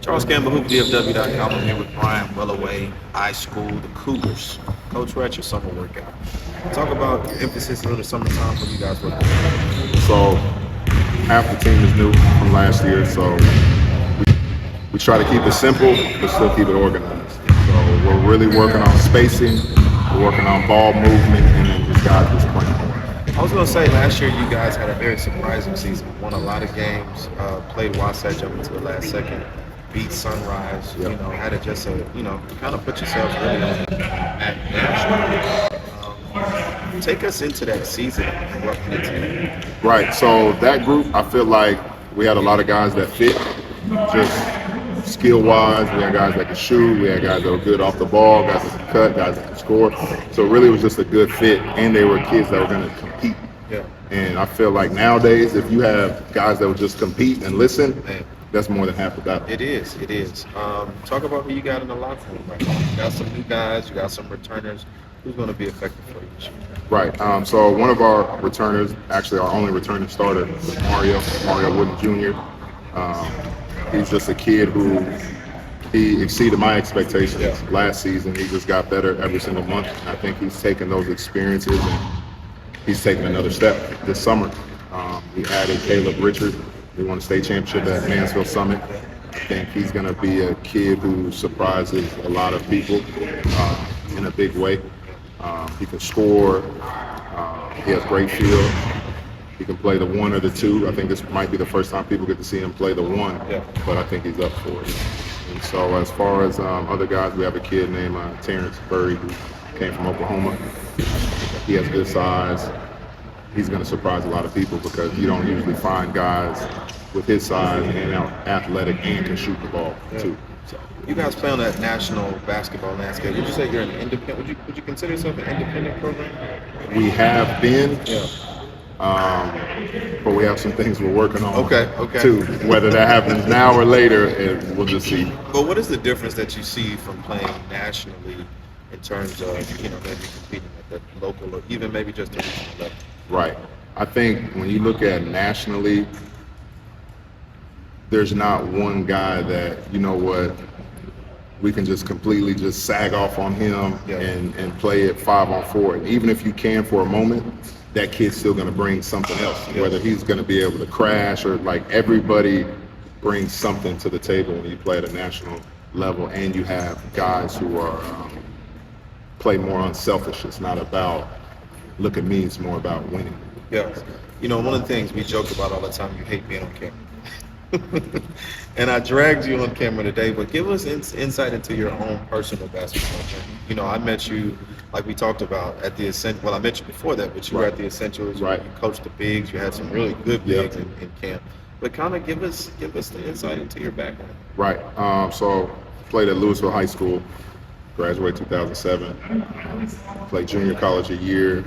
Charles Campbell, HoopDFW.com. I'm here with Brian Nwelwue, ISchool, the Cougars. Coach, we're at your summer workout. Talk about emphasis on the summertime for you guys working. So half the team is new from last year, so we try to keep it simple but still keep it organized. So we're really working on spacing, we're working on ball movement, and then just guys just playing more. I was going to say, last year you guys had a very surprising season. Won a lot of games, played Wasatch up until the last second, beat Sunrise. Yep. Had it just kind of put yourselves really on at national. Take us into that season and what went into that. Right, so that group, I feel like we had a lot of guys that fit, just skill-wise. We had guys that could shoot, we had guys that were good off the ball, guys that could cut, guys that could score. So it really was just a good fit, and they were kids that were going to compete. Yeah. And I feel like nowadays, if you have guys that would just compete and listen, that's more than half the battle. It is. Talk about who you got in the locker room right now. You got some new guys, you got some returners. Who's going to be effective for you this year? Right. So one of our returners, actually our only returning starter, is Mario Wooden Jr. He's just a kid who he exceeded my expectations last season. He just got better every single month. I think he's taken those experiences and he's taken another step this summer. We added Caleb Richard. We won a state championship at Mansfield Summit. I think he's going to be a kid who surprises a lot of people in a big way. He can score. He has great feel. He can play the one or the two. I think this might be the first time people get to see him play the one, but I think he's up for it. And so as far as other guys, we have a kid named Terrence Burry who came from Oklahoma. He has good size. He's going to surprise a lot of people because you don't usually find guys with his size and athletic and can shoot the ball too. So. You guys play on that national basketball landscape. Would you say you're an independent? Would you consider yourself an independent program? We have been, but we have some things we're working on too. Whether that happens now or later, we'll just see. But what is the difference that you see from playing nationally in terms of maybe competing at the local or even maybe just the regional level? Right. I think when you look at nationally, there's not one guy that, we can just completely just sag off on him and play it 5-on-4. And even if you can for a moment, that kid's still going to bring something else, whether he's going to be able to crash or everybody brings something to the table when you play at a national level. And you have guys who are play more unselfish. It's not about look at me, it's more about winning. Yeah. One of the things we joke about all the time, you hate being on camera. And I dragged you on camera today, but give us insight into your own personal basketball journey. I met you, like we talked about, at the Essentials. Well, I met you before that, but you were at the Essentials. Right. You coached the bigs. You had some really good bigs in camp. But kind of give us the insight into your background. Right. So played at Louisville High School, graduated 2007. Played junior college a year.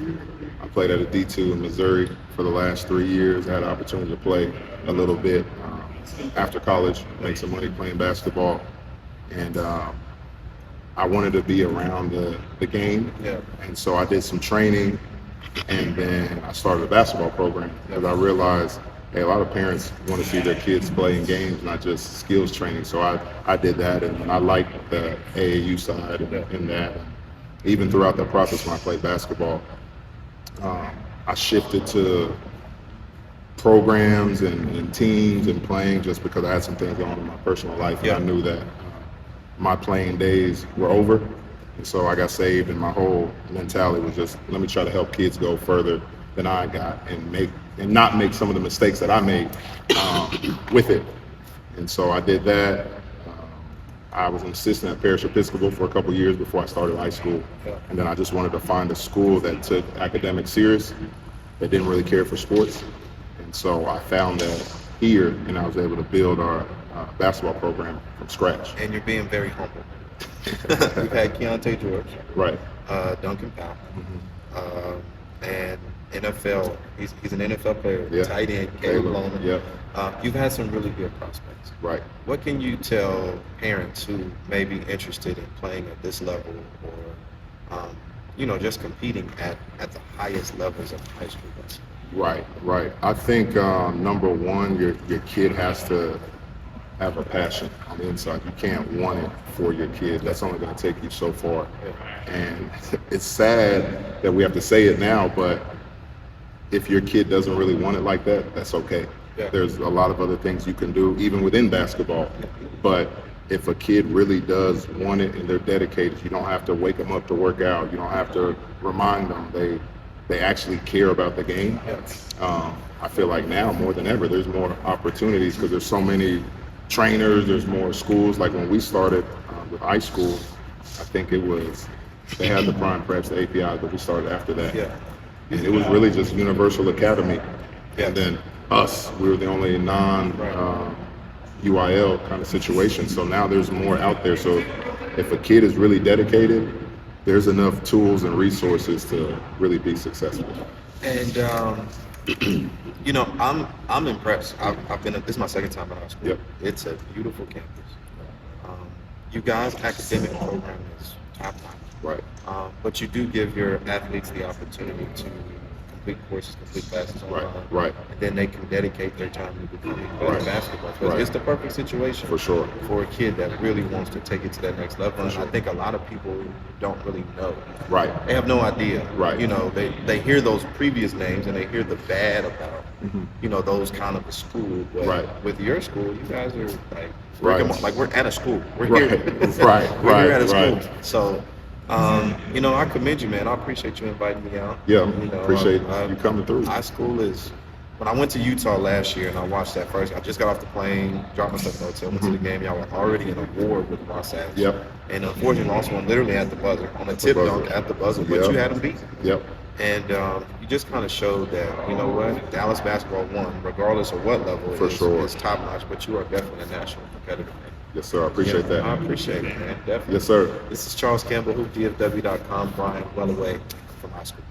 I played at a D2 in Missouri for the last 3 years. I had an opportunity to play a little bit after college, make some money playing basketball. And I wanted to be around the game. Yeah. And so I did some training, and then I started a basketball program because I realized, hey, a lot of parents want to see their kids playing games, not just skills training. So I did that, and I liked the AAU side in that. Even throughout that process when I played basketball, I shifted to programs and teams and playing just because I had some things going on in my personal life. And I knew that my playing days were over. And so I got saved, and my whole mentality was just, let me try to help kids go further than I got and not make some of the mistakes that I made with it. And so I did that. I was an assistant at Parish Episcopal for a couple years before I started high school. And then I just wanted to find a school that took academics serious, that didn't really care for sports. And so I found that here, and I was able to build our basketball program from scratch. And you're being very humble. We've had Keontae George. Right. Duncan Powell. And NFL, he's an NFL player, tight end, Caleb Loman. You've had some really good prospects. Right. What can you tell parents who may be interested in playing at this level or, just competing at the highest levels of high school basketball? Right. I think number one, your kid has to have a passion on the inside. You can't want it for your kid. That's only going to take you so far. And it's sad that we have to say it now, but if your kid doesn't really want it like that, that's okay. There's a lot of other things you can do, even within basketball. But if a kid really does want it and they're dedicated, you don't have to wake them up to work out. You don't have to remind them. They actually care about the game. I feel like now more than ever, there's more opportunities because there's so many trainers, there's more schools. Like when we started with iSchool, I think they had the prime preps, the APIs, but we started after that. And it was really just Universal Academy. And then us, we were the only non-UIL kind of situation. So now there's more out there. So if a kid is really dedicated, there's enough tools and resources to really be successful. And you know, I'm impressed. I've been. This is my second time at our school. It's a beautiful campus. You guys' academic program is top notch. Right. But you do give your athletes the opportunity to complete courses, complete classes online. Right. And then they can dedicate their time to becoming better basketball. So it's the perfect situation for sure for a kid that really wants to take it to that next level. And I think a lot of people don't really know. Right. They have no idea. Right. You know, they hear those previous names and they hear the bad about, you know, those kind of a school. But with your school, you guys are like, we're at a school. We're here. We're here at a school. So. You know, I commend you, man. I appreciate you inviting me out. Yeah, you know, appreciate you coming through. ISchool is, when I went to Utah last year and I watched that first, I just got off the plane, dropped myself in the hotel, went to the game. Y'all were already in a war with Wasatch. And unfortunately, lost one literally at the buzzer, on a tip dunk at the buzzer, but you had them beat. And you just kind of showed that, you know what, Dallas basketball won, regardless of what level it is, is top notch, but you are definitely a national competitor, man. Yes, sir. I appreciate that. I appreciate it, man. Definitely. Yes, sir. This is Charles Campbell, hoopdfw.com, Brian Nwelwue from ISchool.